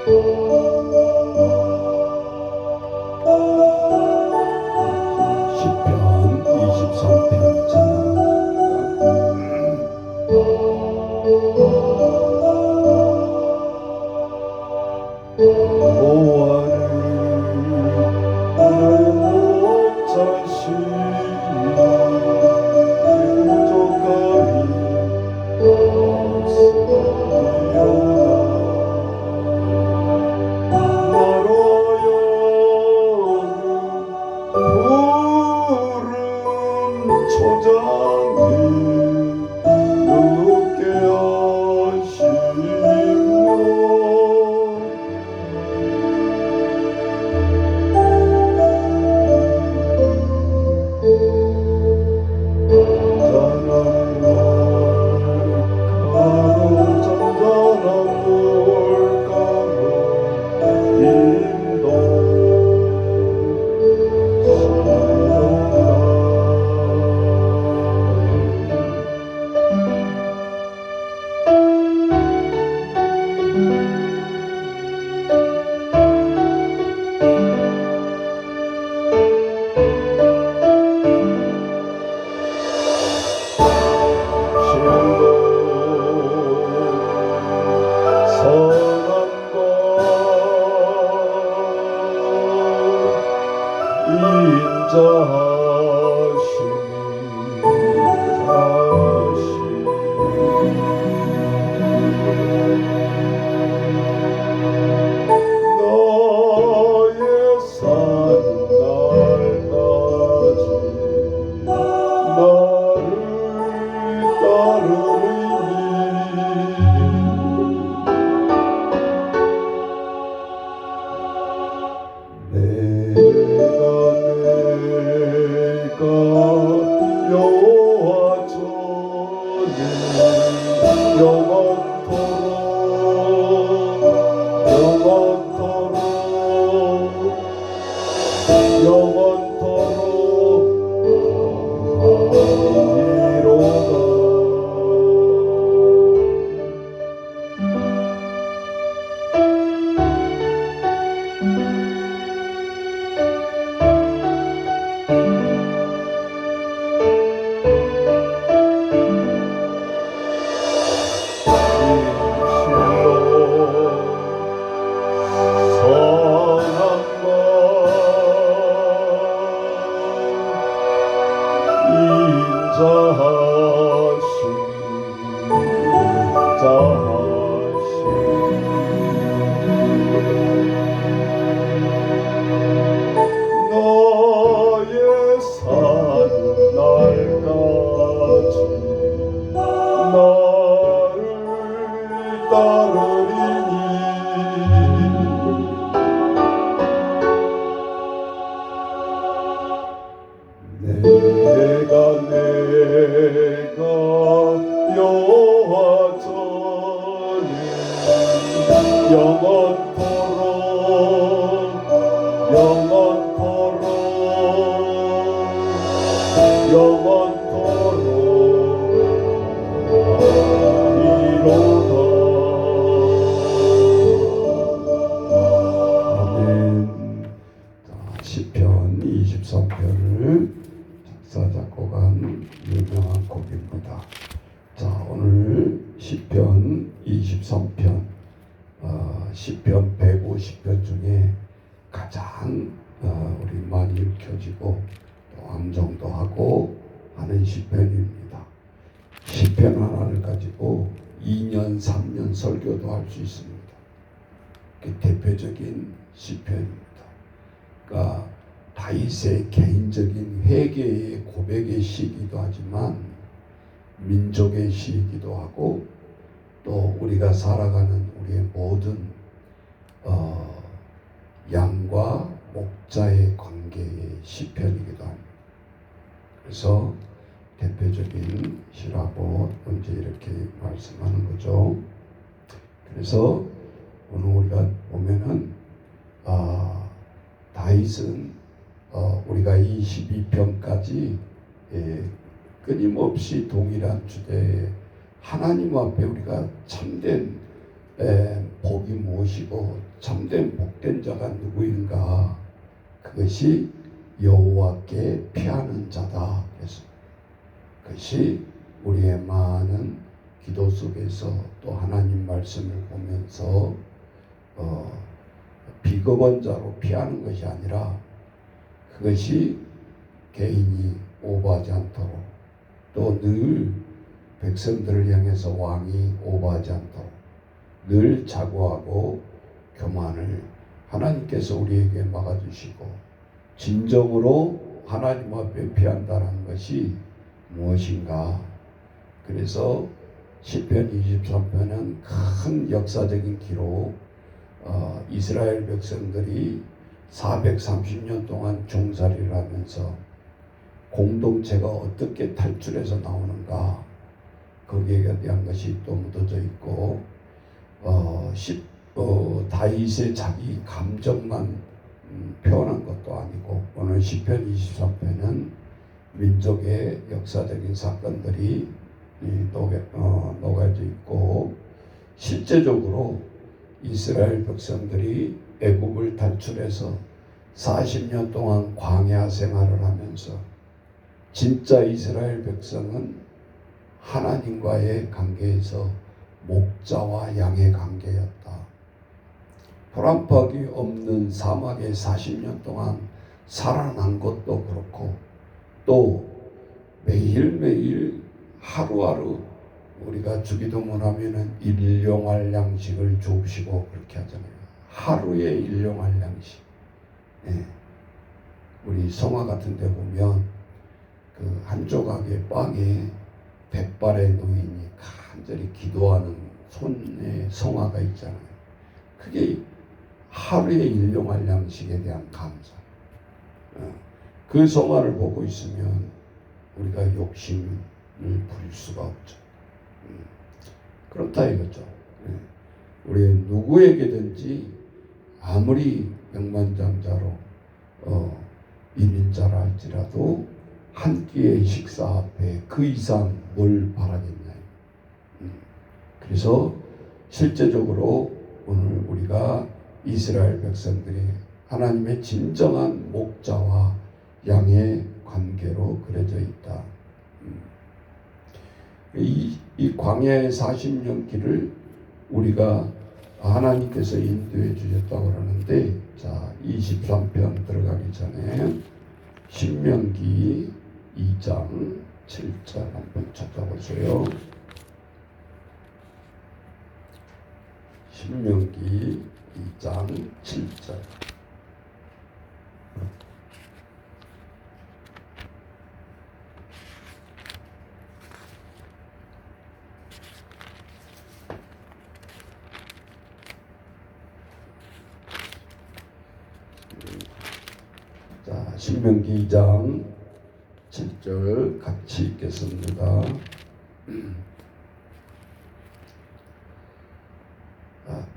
시편 23편 초장이 늦게 하시며 여호와 전에 너의 산 날까지 나를 따르리니 내가 여호와 전에 영원토록 이로다. 아멘. 시편 23편을 작사 작곡한 유명한 곡입니다. 자, 오늘 시편 23편 시편 150편 중에 가장 우리 많이 읽혀지고 또 암송도 하고 하는 시편입니다. 시편 하나를 가지고 2년 3년 설교도 할 수 있습니다. 대표적인 시편입니다. 그러니까 다윗의 개인적인 회개의 고백의 시이기도 하지만 민족의 시이기도 하고 또 우리가 살아가는 우리의 모든 양과 목자의 관계의 시편이기도 합니다. 그래서 대표적인 시라고 언제 이렇게 말씀하는 거죠. 그래서 오늘 우리가 보면은 다윗은 우리가 22편까지 끊임없이 동일한 주제에 하나님 앞에 우리가 참된 복이 무엇이고 참된 복된 자가 누구인가? 그것이 여호와께 피하는 자다. 그래서 그것이 우리의 많은 기도 속에서 또 하나님 말씀을 보면서 비겁한 자로 피하는 것이 아니라 그것이 개인이 오버하지 않도록 또 늘 백성들을 향해서 왕이 오버하지 않도록 늘 자고하고 교만을 하나님께서 우리에게 막아주시고 진정으로 하나님 앞에 피한다는 것이 무엇인가? 그래서 시편 23편은 큰 역사적인 기록, 이스라엘 백성들이 430년 동안 종살이를 하면서 공동체가 어떻게 탈출해서 나오는가, 거기에 대한 것이 또 묻어져 있고, 다윗의 자기 감정만 표현한 것도 아니고, 오늘 시편 23편은 민족의 역사적인 사건들이 녹아져 있고, 실제적으로 이스라엘 백성들이 애굽을 탈출해서 40년 동안 광야 생활을 하면서 진짜 이스라엘 백성은 하나님과의 관계에서 목자와 양의 관계였다. 보람박이 없는 사막에 40년 동안 살아난 것도 그렇고, 또 매일매일 하루하루 우리가 주기도문 하면은 일용할 양식을 주시고 그렇게 하잖아요. 하루에 일용할 양식. 예. 우리 성화 같은 데 보면 그 한 조각의 빵에 100발의 노인이 간절히 기도하는 손에 성화가 있잖아요. 그게 하루에 일용할 양식에 대한 감사. 그 성화를 보고 있으면 우리가 욕심을 부릴 수가 없죠. 그렇다 이거죠. 우리 누구에게든지 아무리 백만장자로 이민자라 할지라도 한 끼의 식사 앞에 그 이상 뭘 바라겠냐. 그래서 실제적으로 오늘 우리가 이스라엘 백성들이 하나님의 진정한 목자와 양의 관계로 그려져 있다. 이 광야의 40년 길을 우리가 하나님께서 인도해 주셨다고 그러는데, 자 23편 들어가기 전에 신명기 2장 7절 한번 찾아보세요. 신명기 2장 7절. 자, 신명기 2장 7절 같이 읽겠습니다.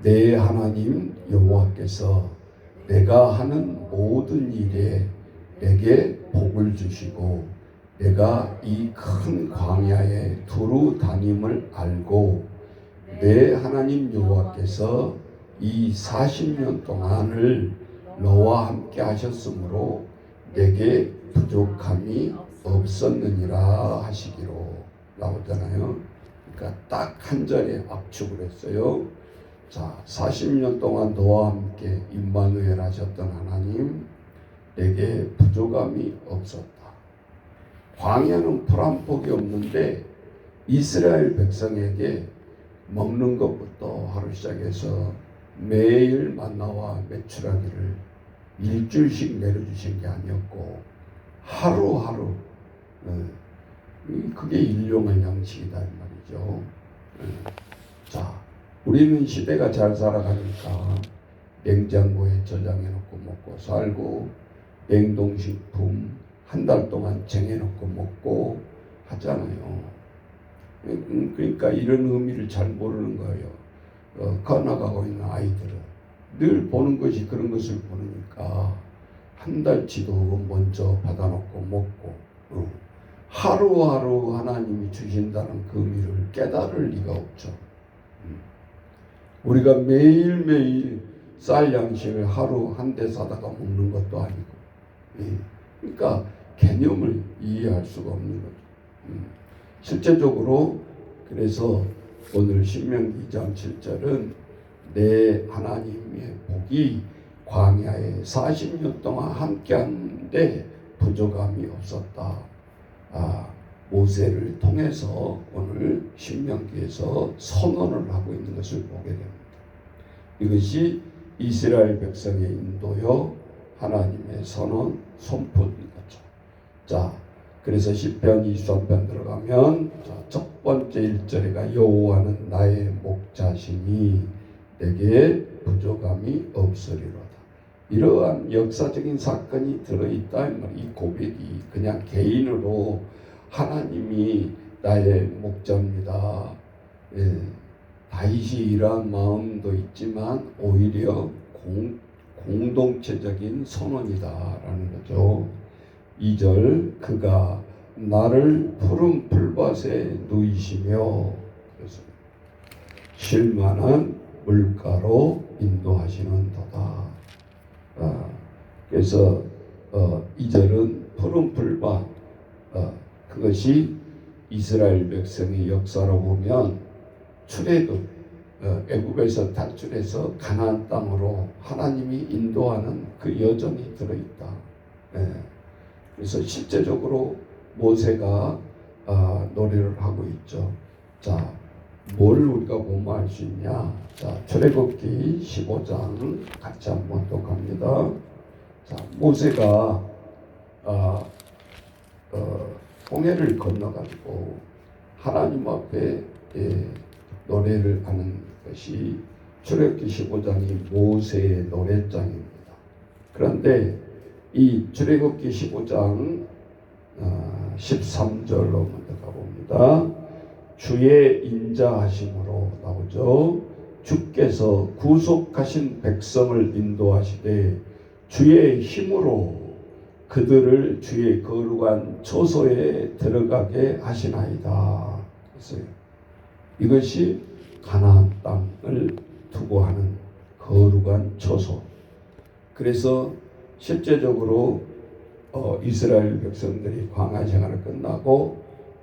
내 하나님 여호와께서 내가 하는 모든 일에 내게 복을 주시고 내가 이 큰 광야에 두루 다님을 알고 내 하나님 여호와께서 이 40년 동안을 너와 함께 하셨으므로 내게 부족함이 없었느니라 하시기로 나오잖아요. 그러니까 딱 한 자리에 압축을 했어요. 자, 40년 동안 너와 함께 임마누엘 하셨던 하나님, 내게 부족함이 없었다. 광야는 불안폭이 없는데 이스라엘 백성에게 먹는 것부터 하루 시작해서 매일 만나와 메추라기를 일주일씩 내려주신 게 아니었고 하루하루 그게 일용할 양식이다 이 말이죠. 자, 우리는 시대가 잘 살아가니까 냉장고에 저장해 놓고 먹고 살고 냉동식품 한 달 동안 쟁여 놓고 먹고 하잖아요. 그러니까 이런 의미를 잘 모르는 거예요. 커나가고 있는 아이들은 늘 보는 것이 그런 것을 보니까 한 달치도 먼저 받아놓고 먹고 하루하루 하나님이 주신다는 그 의미를 깨달을 리가 없죠. 우리가 매일매일 쌀 양식을 하루 한 대 사다가 먹는 것도 아니고, 그러니까 개념을 이해할 수가 없는 거죠. 실제적으로 그래서 오늘 신명기 2장 7절은 내 하나님의 복이 광야에 40년 동안 함께하는데 부족함이 없었다. 모세를 통해서 오늘 신명기에서 선언을 하고 있는 것을 보게 됩니다. 이것이 이스라엘 백성의 인도요 하나님의 선언 선포인 거죠. 자, 그래서 시편 23편 들어가면 첫 번째 1절에가 여호와는 나의 목자시니 내게 부족함이 없으리로다. 이러한 역사적인 사건이 들어있다. 이 고백이 그냥 개인으로 하나님이 나의 목자입니다. 다윗이 이러한 마음도 있지만 오히려 공동체적인 선언이다라는 거죠. 2절 그가 나를 푸른 풀밭에 누이시며 그래서 쉴만한 물가로 인도하시는 도다. 그래서 2절은 푸른 풀밭 그것이 이스라엘 백성의 역사로 보면 출애굽 애굽에서 탈출해서 가나안 땅으로 하나님이 인도하는 그 여정이 들어있다. 그래서 실제적으로 모세가 노래를 하고 있죠. 자, 뭘 우리가 보면 알 수 있냐? 자, 출애굽기 15장 같이 한번 또 갑니다. 자, 모세가 홍해를 건너가지고 하나님 앞에 노래를 하는 것이 출애굽기 15장이 모세의 노래장입니다. 그런데 이 출애굽기 15장 13절로 먼저 가봅니다. 주의 인자하심으로 나오죠. 주께서 구속하신 백성을 인도하시되 주의 힘으로 그들을 주의 거룩한 처소에 들어가게 하시나이다. 그래서 이것이 가나안 땅을 두고 하는 거룩한 처소. 그래서 실제적으로 이스라엘 백성들이 광야 생활을 끝나고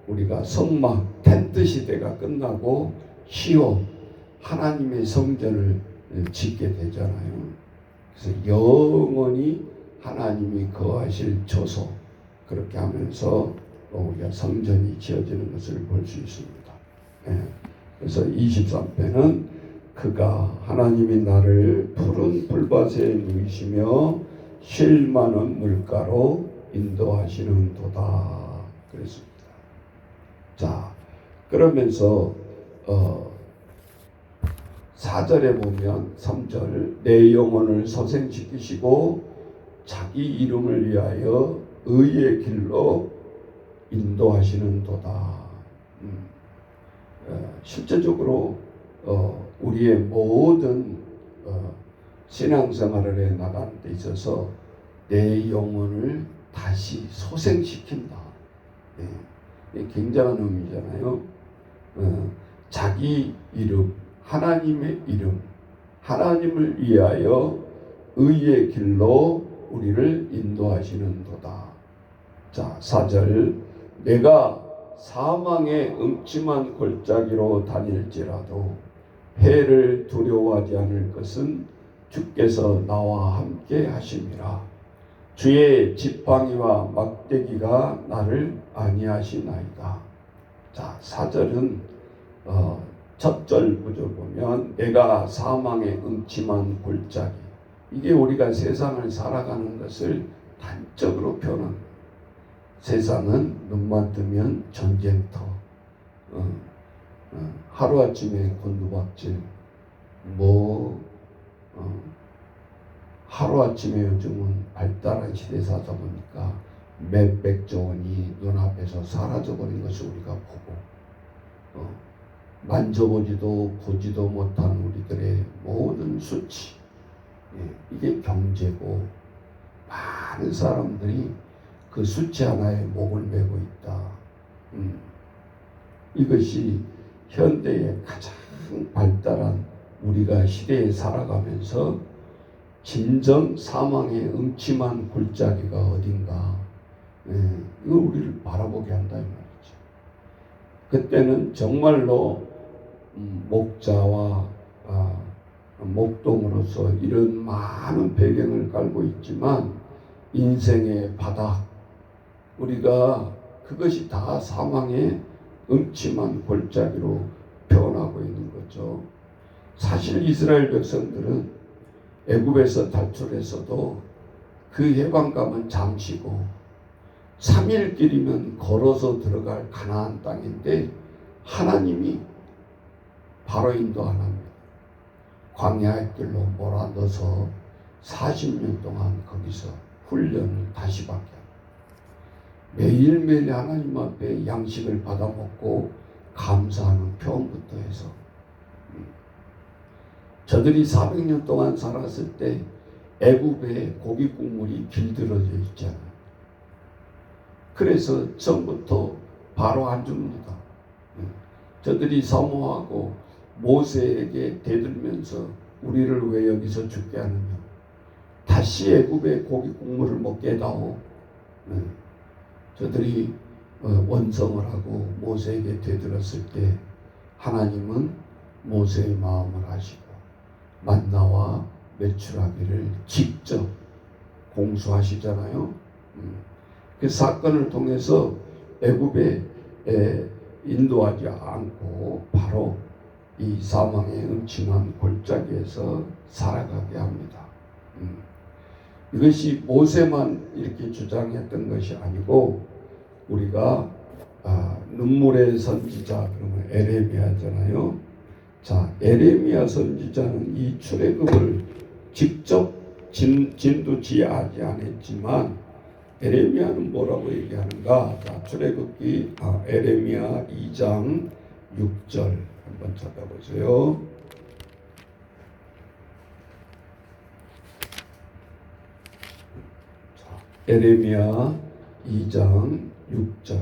우리가 성막 텐트 시대가 끝나고 시오 하나님의 성전을 짓게 되잖아요. 그래서 영원히 하나님이 거하실 처소 그렇게 하면서 우리가 성전이 지어지는 것을 볼 수 있습니다. 그래서 23편은 그가 하나님이 나를 푸른 풀밭에 누이시며 쉴 만한 물가로 인도하시는 도다 그랬습니다. 자, 그러면서 4절에 보면 3절 내 영혼을 소생시키시고 자기 이름을 위하여 의의 길로 인도하시는 도다. 실제적으로 우리의 모든 신앙생활을 해 나가는 데 있어서 내 영혼을 다시 소생시킨다. 굉장한 의미잖아요. 자기 이름, 하나님의 이름, 하나님을 위하여 의의 길로 우리를 인도하시는 도다. 자, 4절 내가 사망의 음침한 골짜기로 다닐지라도 해를 두려워하지 않을 것은 주께서 나와 함께 하심이라. 주의 지팡이와 막대기가 나를 안위하시나이다. 자, 4절은 첫 절 구절 보면 내가 사망의 음침한 골짜기, 이게 우리가 세상을 살아가는 것을 단적으로 표현합니다. 세상은 눈만 뜨면 전쟁터, 하루아침에 곤두박질, 하루아침에 요즘은 발달한 시대사다 보니까 몇백조 원이 눈앞에서 사라져버린 것을 우리가 보고 만져보지도 보지도 못한 우리들의 모든 수치, 이게 경제고 많은 사람들이 그 수치 하나에 목을 메고 있다. 이것이 현대의 가장 발달한 우리가 시대에 살아가면서 진정 사망의 음침한 골짜기가 어딘가, 이거 우리를 바라보게 한다 이 말이죠. 그때는 정말로 목자와 목동으로서 이런 많은 배경을 깔고 있지만 인생의 바닥, 우리가 그것이 다 사망의 음침한 골짜기로 표현하고 있는 거죠. 사실 이스라엘 백성들은 애굽에서 탈출해서도 그 해방감은 잠시고 3일 길이면 걸어서 들어갈 가나안 땅인데 하나님이 바로 인도 안 합니다. 광야의 길로 몰아넣어서 40년 동안 거기서 훈련을 다시 받게 합니다. 매일매일 하나님 앞에 양식을 받아먹고 감사하는 표현부터 해서 저들이 400년 동안 살았을 때 애굽에 고기 국물이 길들어져 있잖아요. 그래서 처음부터 바로 안 줍니다. 저들이 사모하고 모세에게 대들면서 우리를 왜 여기서 죽게 하느냐, 다시 애굽의 고기 국물을 먹게 해다오. 저들이 원성을 하고 모세에게 되들었을 때 하나님은 모세의 마음을 아시고 만나와 메추라기를 직접 공수하시잖아요. 그 사건을 통해서 애굽에 인도하지 않고 바로 이 사망의 음침한 골짜기에서 살아가게 합니다. 이것이 모세만 이렇게 주장했던 것이 아니고 우리가 눈물의 선지자 그러면 에레미야잖아요. 자, 에레미야 선지자는 이 출애굽을 직접 진두지휘하지 않았지만 에레미야는 뭐라고 얘기하는가? 자, 출애굽기 에레미야 2장 6절 한번 찾아보세요. 에레미야 2장 6절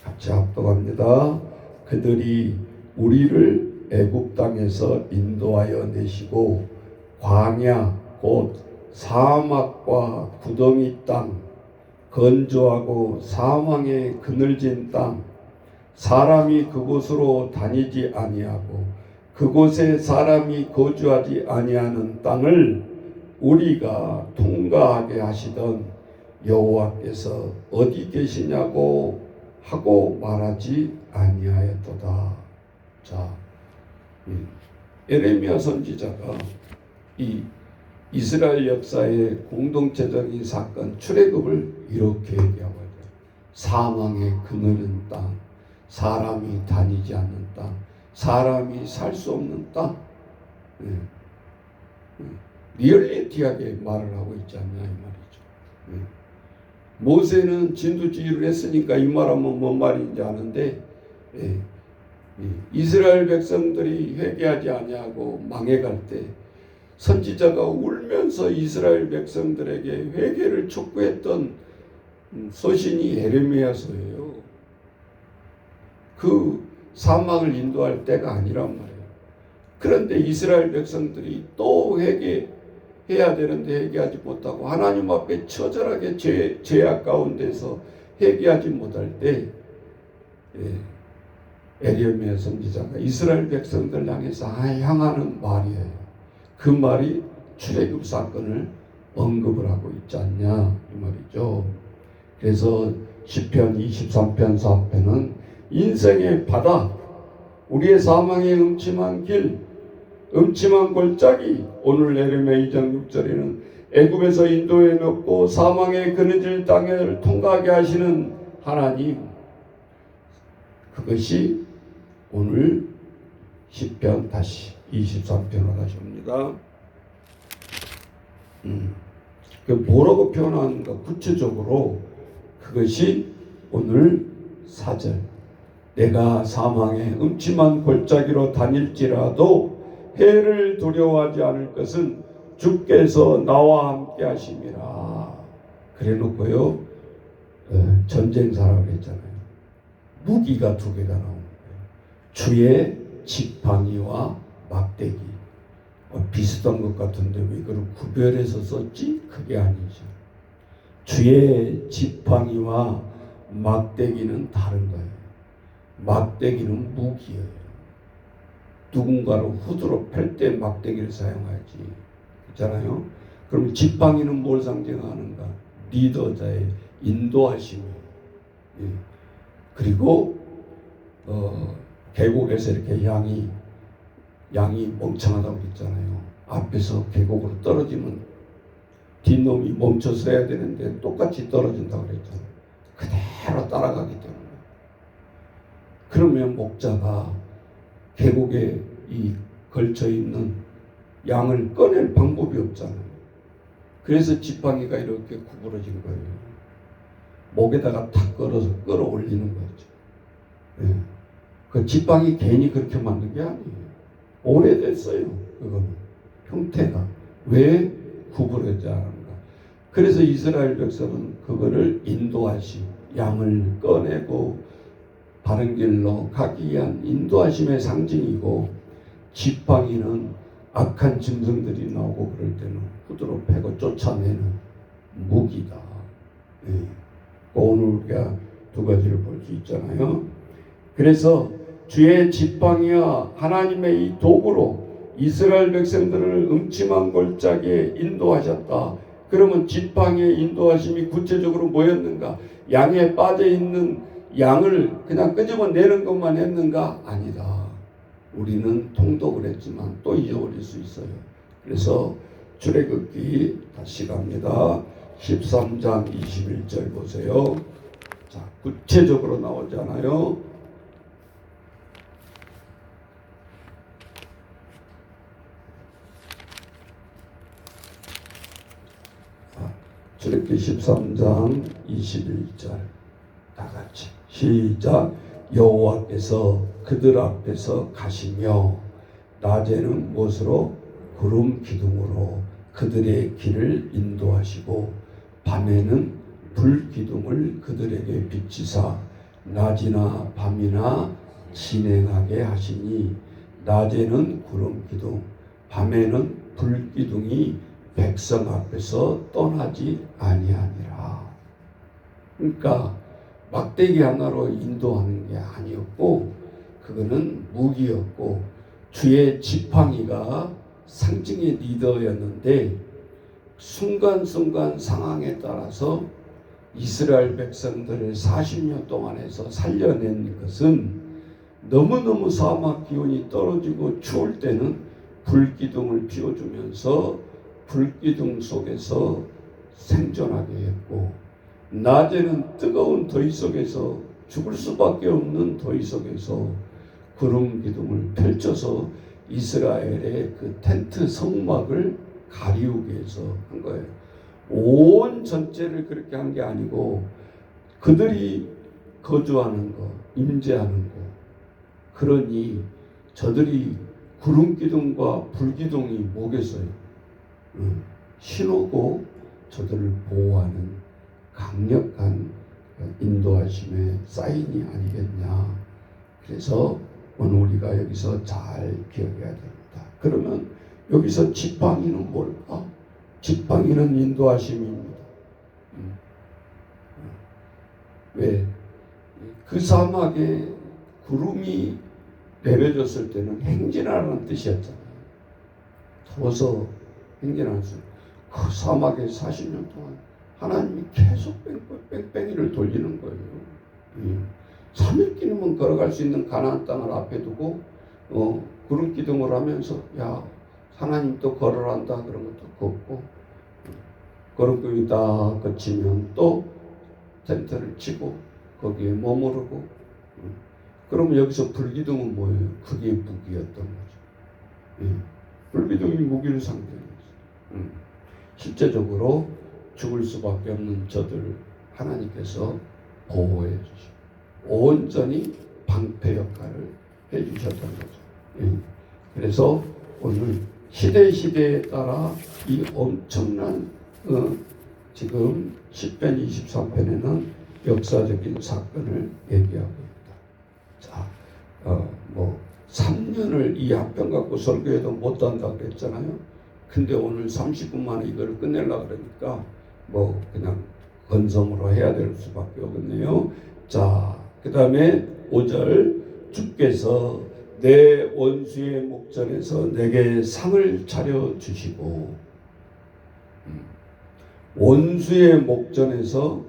같이 합독합니다. 그들이 우리를 애굽 땅에서 인도하여 내시고 광야 곧 사막과 구덩이 땅, 건조하고 사망의 그늘진 땅, 사람이 그곳으로 다니지 아니하고 그곳에 사람이 거주하지 아니하는 땅을 우리가 통과하게 하시던 여호와께서 어디 계시냐고 하고 말하지 아니하였도다. 자, 에레미야 선지자가 이 이스라엘 역사의 공동체적인 사건 출애굽을 이렇게 얘기하고 있어요. 사망의 그늘은 땅, 사람이 다니지 않는 땅, 사람이 살 수 없는 땅. 리얼리티하게 말을 하고 있지 않냐 이 말이죠. 모세는 진두지휘를 했으니까 이 말하면 뭔 말인지 아는데 이스라엘 백성들이 회개하지 아니하고 망해갈 때 선지자가 울면서 이스라엘 백성들에게 회개를 촉구했던 서신이 에레미야서예요. 그 사망을 인도할 때가 아니란 말이에요. 그런데 이스라엘 백성들이 또 회개해야 되는데 회개하지 못하고 하나님 앞에 처절하게 죄악 가운데서 회개하지 못할 때 에레미야 선지자가 이스라엘 백성들 향해서 향하는 말이에요. 그 말이 출애굽 사건을 언급을 하고 있지 않냐 이 말이죠. 그래서 시편 23편 4편은 인생의 바다, 우리의 사망의 음침한 길, 음침한 골짜기, 오늘 에레미야 2장 6절에는 애굽에서 인도해 넣고 사망의 그늘질 땅을 통과하게 하시는 하나님, 그것이 오늘 시편 다시 23편으로 다시 옵니다. 그 뭐라고 표현하는가 구체적으로 그것이 오늘 4절 내가 사망의 음침한 골짜기로 다닐지라도 해를 두려워하지 않을 것은 주께서 나와 함께 하심이라. 그래 놓고요 전쟁사라고 했잖아요. 무기가 두 개가 나오는 거예요. 주의 지팡이와 막대기. 비슷한 것 같은데 왜 그걸 구별해서 썼지? 그게 아니죠. 주의 지팡이와 막대기는 다른 거예요. 막대기는 무기예요. 누군가를 후드로 팰 때 막대기를 사용하지. 그렇잖아요. 그럼 지팡이는 뭘 상징하는가? 리더자의 인도하심이에요. 예. 그리고 계곡에서 이렇게 양이 멍청하다고 그랬잖아요. 앞에서 계곡으로 떨어지면 뒷놈이 멈춰서 해야 되는데 똑같이 떨어진다고 그랬잖아요. 그대로 따라가기 때문에. 그러면 목자가 계곡에 이 걸쳐있는 양을 꺼낼 방법이 없잖아요. 그래서 지팡이가 이렇게 구부러진 거예요. 목에다가 탁 끌어올리는 거죠. 예. 그 지팡이 괜히 그렇게 만든 게 아니에요. 오래됐어요. 그거는 형태가 왜 구부러지지 않은가? 그래서 이스라엘 백성은 그거를 인도하심, 양을 꺼내고 바른 길로 가기 위한 인도하심의 상징이고, 지팡이는 악한 짐승들이 나오고 그럴 때는 후드로 패고 쫓아내는 무기다. 예. 오늘 우리가 두 가지를 볼 수 있잖아요. 그래서 주의 지팡이와 하나님의 이 도구로 이스라엘 백성들을 음침한 골짜기에 인도하셨다. 그러면 지팡이의 인도하심이 구체적으로 뭐였는가? 양에 빠져있는 양을 그냥 끄집어내는 것만 했는가? 아니다. 우리는 통독을 했지만 또 잊어버릴 수 있어요. 그래서 출애굽기 다시 갑니다. 13장 21절 보세요. 자, 구체적으로 나오잖아요. 출애굽기 13장 21절 다 같이 시작. 여호와께서 그들 앞에서 가시며 낮에는 무엇으로? 구름 기둥으로 그들의 길을 인도하시고 밤에는 불 기둥을 그들에게 비치사 낮이나 밤이나 진행하게 하시니 낮에는 구름 기둥 밤에는 불 기둥이 백성 앞에서 떠나지 아니하니라. 그러니까 막대기 하나로 인도하는 게 아니었고, 그거는 무기였고, 주의 지팡이가 상징의 리더였는데, 순간순간 상황에 따라서 이스라엘 백성들을 40년 동안에서 살려낸 것은, 너무너무 사막 기온이 떨어지고 추울 때는 불기둥을 피워주면서 불기둥 속에서 생존하게 했고, 낮에는 뜨거운 더위 속에서 죽을 수밖에 없는 더위 속에서 구름 기둥을 펼쳐서 이스라엘의 그 텐트 성막을 가리우게 해서 한 거예요. 온 전체를 그렇게 한 게 아니고 그들이 거주하는 거, 임재하는 거. 그러니 저들이 구름 기둥과 불 기둥이 뭐겠어요? 신호고 저들을 보호하는 강력한 인도하심의 사인이 아니겠냐. 그래서 오늘 우리가 여기서 잘 기억해야 됩니다. 그러면 여기서 지팡이는 뭘까? 지팡이는 인도하심입니다. 왜? 그 사막에 구름이 내려졌을 때는 행진하라는 뜻이었잖아요. 더워서 행진할 수. 그 사막에 40년 동안 하나님이 계속 뺑뺑이를 돌리는 거예요. 3일끼리만 걸어갈 수 있는 가나안 땅을 앞에 두고 구름 기둥을 하면서 야 하나님 또 걸어란다 그런 것도 걷고, 걸음길이 다 거치면 또 텐트를 치고 거기에 머무르고. 그러면 여기서 불기둥은 뭐예요? 그게 무기였던 거죠. 불기둥이 무기를 상징했어요. 실제적으로 죽을 수밖에 없는 저들을 하나님께서 보호해 주시고 온전히 방패 역할을 해주셨던 거죠. 그래서 오늘 시대에 따라 이 엄청난 지금 10편 23편에는 역사적인 사건을 얘기하고 있다. 자, 3년 10년을 이 한 편 갖고 설교해도 못한다고 그랬잖아요. 근데 오늘 30분 만에 이걸 끝내려고 그러니까 뭐 그냥 건성으로 해야 될 수밖에 없겠네요. 자, 그 다음에 5절, 주께서 내 원수의 목전에서 내게 상을 차려주시고, 원수의 목전에서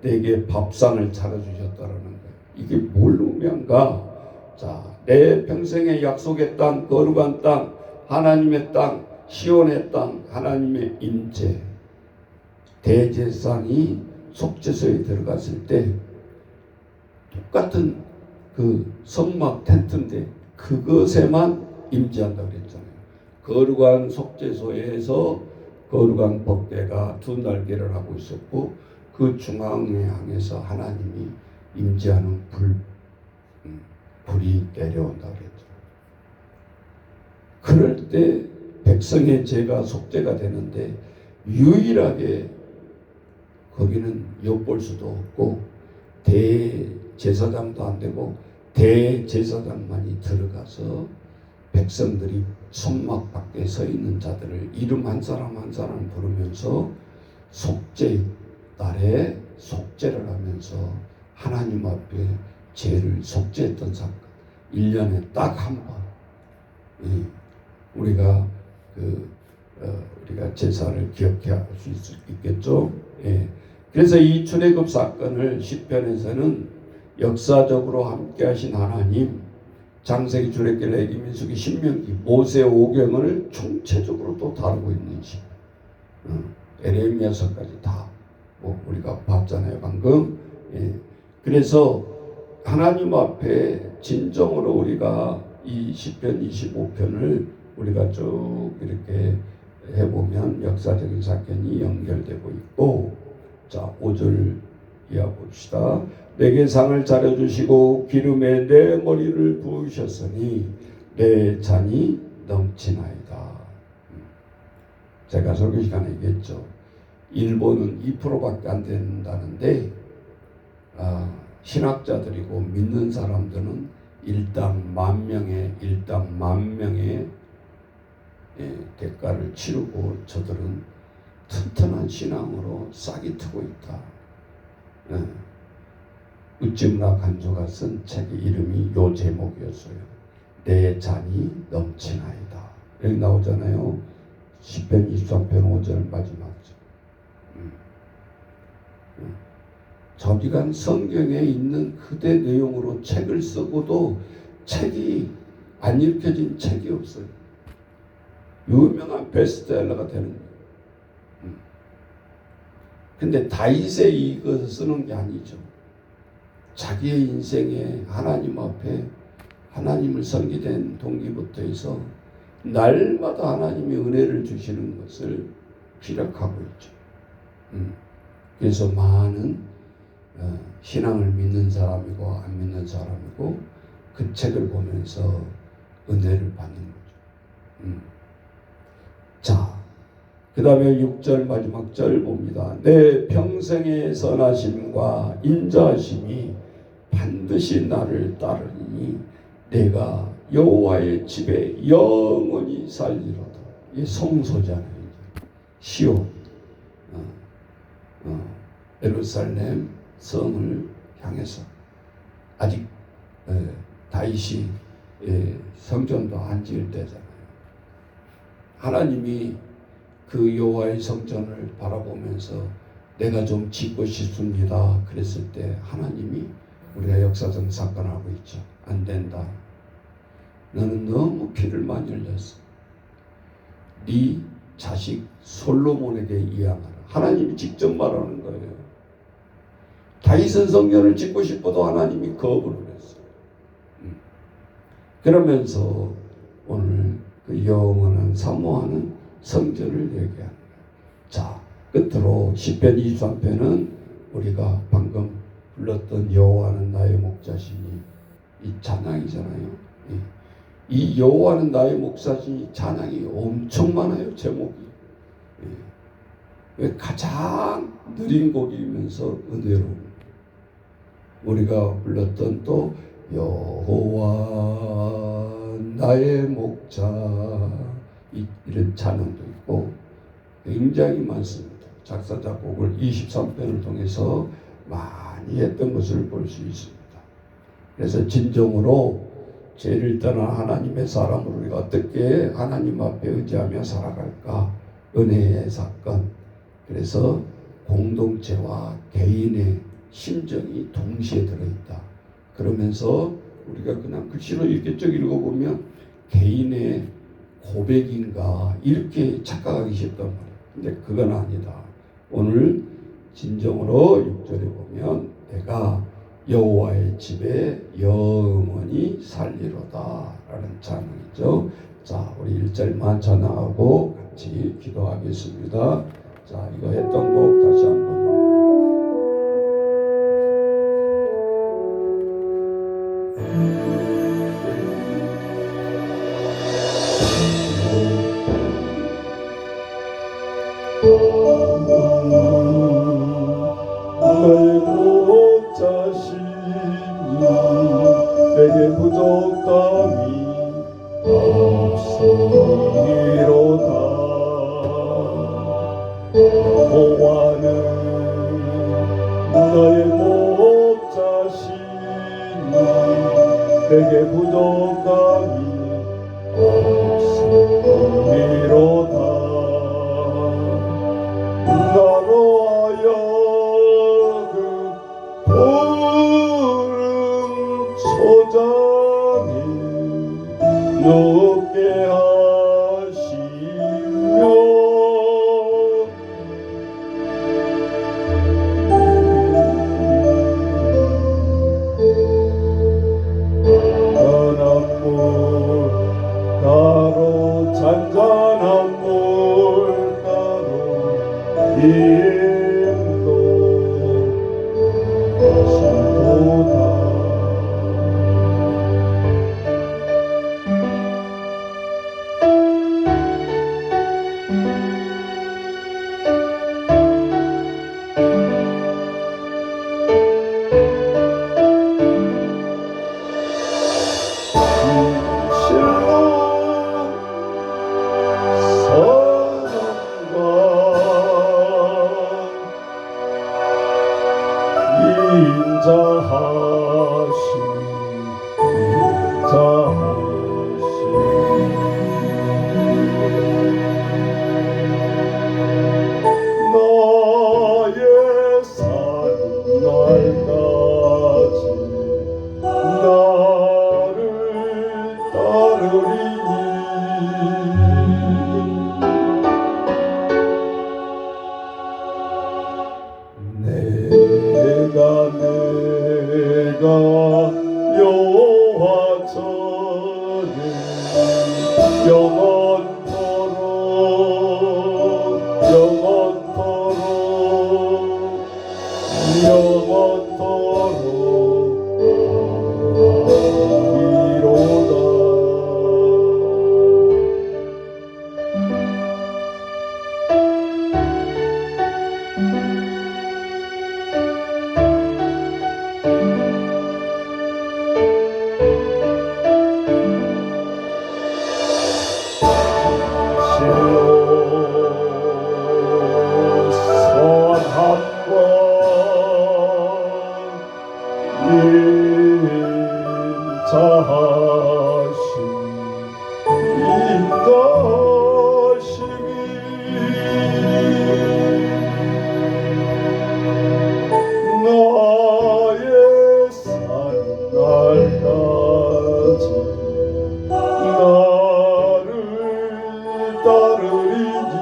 내게 밥상을 차려주셨다라는 거예요. 이게 뭘 의미한가? 자, 내 평생의 약속의 땅, 거룩한 땅, 하나님의 땅, 시온의 땅, 하나님의 임재, 대제사장이 속죄소에 들어갔을 때 똑같은 그 성막 텐트인데 그것에만 임재한다고 그랬잖아요. 거룩한 속죄소에서 거룩한 법궤가 두 날개를 하고 있었고 그 중앙에 향해서 하나님이 임재하는 불이 내려온다고 그랬죠. 그럴 때 백성의 죄가 속죄가 되는데 유일하게 거기는 엿볼 수도 없고 대제사장도 안 되고 대제사장만이 들어가서 백성들이 성막 밖에 서 있는 자들을 이름 한 사람 한 사람 부르면서 속죄 날에 속죄를 하면서 하나님 앞에 죄를 속죄했던 사건. 1년에 딱 한 번 우리가 우리가 제사를 기억해야 할 수 있겠죠. 예. 그래서 이 출애굽 사건을 시편에서는 역사적으로 함께하신 하나님, 장세기, 출애굽기, 레위기, 민수기, 신명기, 모세 오경을 총체적으로 또 다루고 있는 시. 에레미야서까지 다 우리가 봤잖아요 방금. 예. 그래서 하나님 앞에 진정으로 우리가 이 시편 25편을 우리가 쭉 이렇게 해보면 역사적인 사건이 연결되고 있고, 자 5절 이하 봅시다. 내게 상을 차려주시고 기름에 내 머리를 부으셨으니 내 잔이 넘치나이다. 제가 설교 시간에 얘기했죠. 일본은 2%밖에 안 된다는데 신학자들이고 믿는 사람들은 일당 만 명의 대가를 치르고 저들은 튼튼한 신앙으로 싹이 트고 있다. 우찌무라 간조가 쓴 책의 이름이 요 제목이었어요. 내 잔이 넘치나이다. 여기 나오잖아요. 시편 23편 5절 마지막 절. 저기간 성경에 있는 그대 내용으로 책을 쓰고도 책이 안 읽혀진 책이 없어요. 유명한 베스트셀러가 되는 거예요. 근데 다윗의 이것을 쓰는 게 아니죠. 자기의 인생에 하나님 앞에 하나님을 섬기된 동기부터 해서 날마다 하나님이 은혜를 주시는 것을 기록하고 있죠. 그래서 많은 신앙을 믿는 사람이고 안 믿는 사람이고 그 책을 보면서 은혜를 받는 거죠. 자, 그 다음에 6절 마지막 절 봅니다. 내 평생의 선하심과 인자하심이 반드시 나를 따르니 내가 여호와의 집에 영원히 살리로다. 이 성소잖아요. 시온, 예루살렘 성을 향해서 아직 다윗이 성전도 안 지을 때잖아요. 하나님이 그 여호와의 성전을 바라보면서 내가 좀 짓고 싶습니다 그랬을 때 하나님이 우리가 역사적 사건을 하고 있죠. 안 된다. 너는 너무 피를 많이 흘렸어. 네 자식 솔로몬에게 이양하라. 하나님이 직접 말하는 거예요. 다윗은 성전을 짓고 싶어도 하나님이 거부를 했어요. 그러면서 오늘 그 영원한 사모하는 성전을 얘기하는 거예요. 자, 끝으로 시편 23편은 우리가 방금 불렀던 여호와는 나의 목자시니 이 찬양이잖아요. 이 여호와는 나의 목자시니 찬양이 엄청 많아요. 제목이. 왜 가장 느린 곡이면서 은혜로운 우리가 불렀던 또 여호와 나의 목자, 이런 찬양도 있고 굉장히 많습니다. 작사 작곡을 23편을 통해서 많이 했던 것을 볼 수 있습니다. 그래서 진정으로 죄를 떠난 하나님의 사람으로 우리가 어떻게 하나님 앞에 의지하며 살아갈까? 은혜의 사건. 그래서 공동체와 개인의 심정이 동시에 들어있다. 그러면서 우리가 그냥 글씨로 이렇게 쭉 읽어보면 개인의 고백인가 이렇게 착각하기 쉽단 말이에요. 근데 그건 아니다. 오늘 진정으로 6절에 보면 내가 여호와의 집에 영원히 살리로다 라는 찬양이죠. 자, 우리 1절만 찬양하고 같이 기도하겠습니다. 자, 이거 했던 곡 다시 한번. 나의 목자시니 내게 부족함이 없으리로다. 여호와는 나의 목자시니 내게 부족함이 없으리로다. 나로 하여금 푸른 초장에 눕게 하시며 연한 물 가로 잔잔한 물가로 인도하시도다. 나의 삶 날까지 나를 따르리니 내가 여호와 전에 영원토록 이로다. 나의 산 날까지 나를 따르리니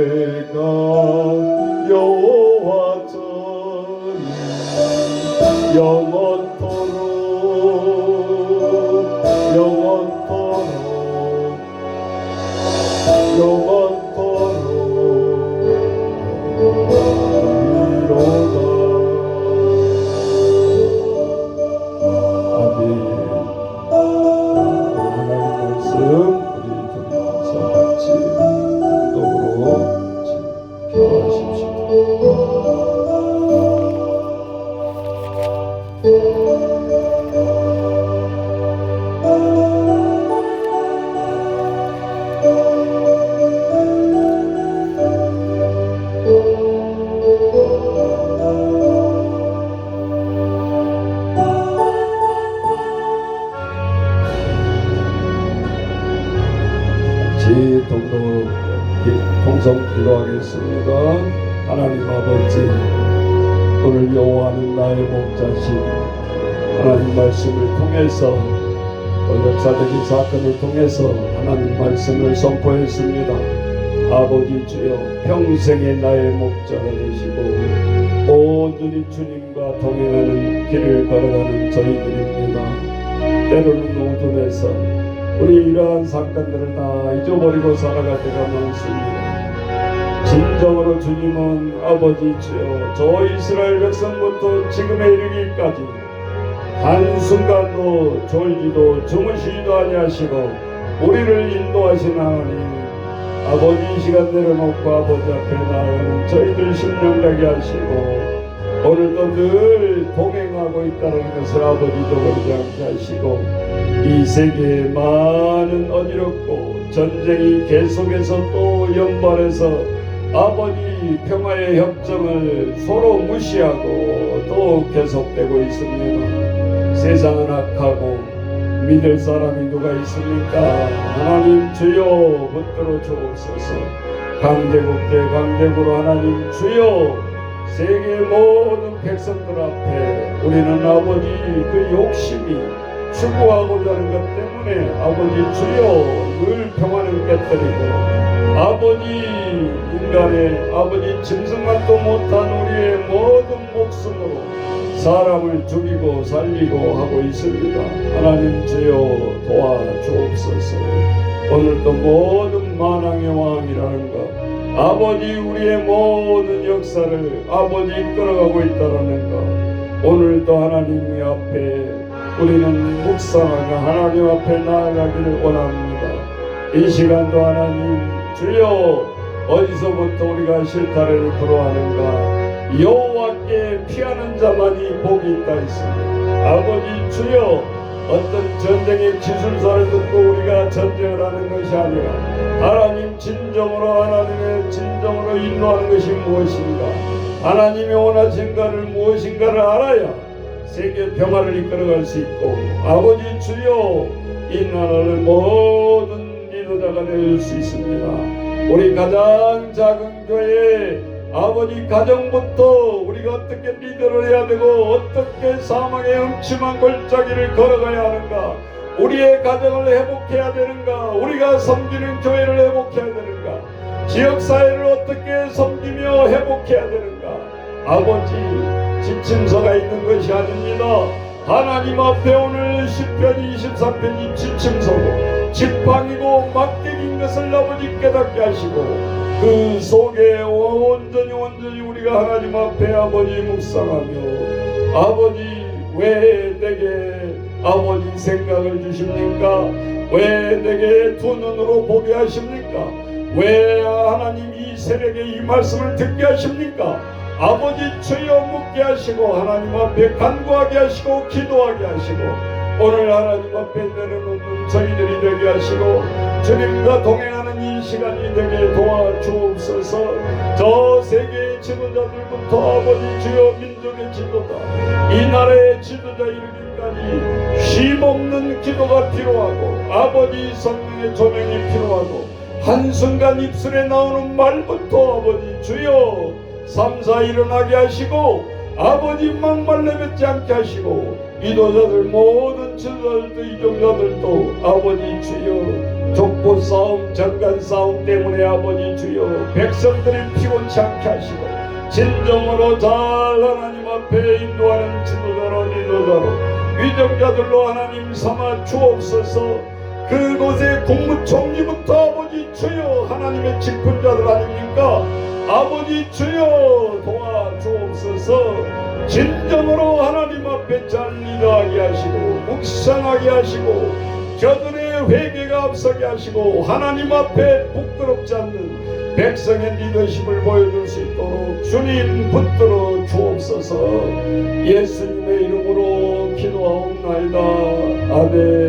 내가 여호와 전에 음성 기도하겠습니다. 하나님 아버지, 오늘 여호와는 나의 목자시니 하나님 말씀을 통해서 또 역사적인 사건을 통해서 하나님 말씀을 선포했습니다. 아버지 주여, 평생의 나의 목자가 되시고 온전히 주님과 동행하는 길을 걸어가는 저희들입니다. 때로는 어둠에서 우리 이러한 사건들을 다 잊어버리고 살아갈 때가 많습니다. 진정으로 주님은 아버지 주여, 저 이스라엘 백성부터 지금에 이르기까지 한순간도 졸지도 주무시지도 아니하시고 우리를 인도하신 하나님, 아버지 이 시간 내려놓고 아버지 앞에 나아가는 저희들 심령되게 하시고 오늘도 늘 동행하고 있다는 것을 아버지 잊어버리지 않게 하시고 이 세계에 많은 어지럽고 전쟁이 계속해서 또 연발해서 아버지 평화의 협정을 서로 무시하고 또 계속되고 있습니다. 세상은 악하고 믿을 사람이 누가 있습니까? 하나님 주여 붙들어 주옵소서. 강대국 대 강대국으로 하나님 주여, 세계 모든 백성들 앞에 우리는 아버지 그 욕심이 추구하고자 하는 것 때문에 아버지 주여 늘 평화를 깨뜨리고 아버지 인간의 아버지 짐승만도 못한 우리의 모든 목숨으로 사람을 죽이고 살리고 하고 있습니다. 하나님 주여 도와주옵소서. 오늘도 모든 만왕의 왕이라는 것, 아버지 우리의 모든 역사를 아버지 이끌어가고 있다는 것, 오늘도 하나님 앞에 우리는 묵상하며 하나님 앞에 나아가기를 원합니다. 이 시간도 하나님 주여, 어디서부터 우리가 실타래를 풀어하는가? 여호와께 피하는 자만이 복이 있다 했습니다. 아버지 주여, 어떤 전쟁의 기술사를 듣고 우리가 전쟁을 하는 것이 아니라 하나님 진정으로 하나님의 진정으로 인도하는 것이 무엇인가, 하나님이 원하신가를 무엇인가를 알아야 세계 평화를 이끌어갈 수 있고 아버지 주여 이 나라를 모든 리더자가 될 수 있습니다. 우리 가장 작은 교회 아버지 가정부터 우리가 어떻게 리더를 해야 되고 어떻게 사망의 음침한 골짜기를 걸어가야 하는가, 우리의 가정을 회복해야 되는가, 우리가 섬기는 교회를 회복해야 되는가, 지역사회를 어떻게 섬기며 회복해야 되는가, 아버지 지침서가 있는 것이 아닙니다. 하나님 앞에 오늘 시편 23편이 지침서고 지팡이고 막대기인 것을 아버지 깨닫게 하시고 그 속에 온전히 우리가 하나님 앞에 아버지 묵상하며 아버지 왜 내게 아버지 생각을 주십니까? 왜 내게 두 눈으로 보게 하십니까? 왜 하나님 이 새벽에 이 말씀을 듣게 하십니까? 아버지 주여 묻게 하시고 하나님 앞에 간구하게 하시고 기도하게 하시고 오늘 하나님 앞에 내려놓는 저희들이 되게 하시고 주님과 동행하는 이 시간이 되게 도와주옵소서. 저 세계의 지도자들부터 아버지 주여 민족의 지도자, 이 나라의 지도자 이르기까지 쉼없는 기도가 필요하고 아버지 성령의 조명이 필요하고 한순간 입술에 나오는 말부터 아버지 주여 삼사 일어나게 하시고 아버지 막말 내뱉지 않게 하시고 이도자들 모든 지도자들도 이종자들도 아버지 주여 족보 싸움 정간 싸움 때문에 아버지 주여 백성들이 피곤치 않게 하시고 진정으로 잘 하나님 앞에 인도하는 지도자로 리더자로 위정자들로 하나님 삼아 주옵소서. 그곳의 국무총리부터 아버지 주여 하나님의 직분자들 아닙니까? 아버지 주여 도와주옵소서. 진정으로 하나님 앞에 잘 리더하게 하시고 묵상하게 하시고 저들의 회개가 앞서게 하시고 하나님 앞에 부끄럽지 않는 백성의 리더십을 보여줄 수 있도록 주님 붙들어 주옵소서. 예수님의 이름으로 기도하옵나이다. 아멘.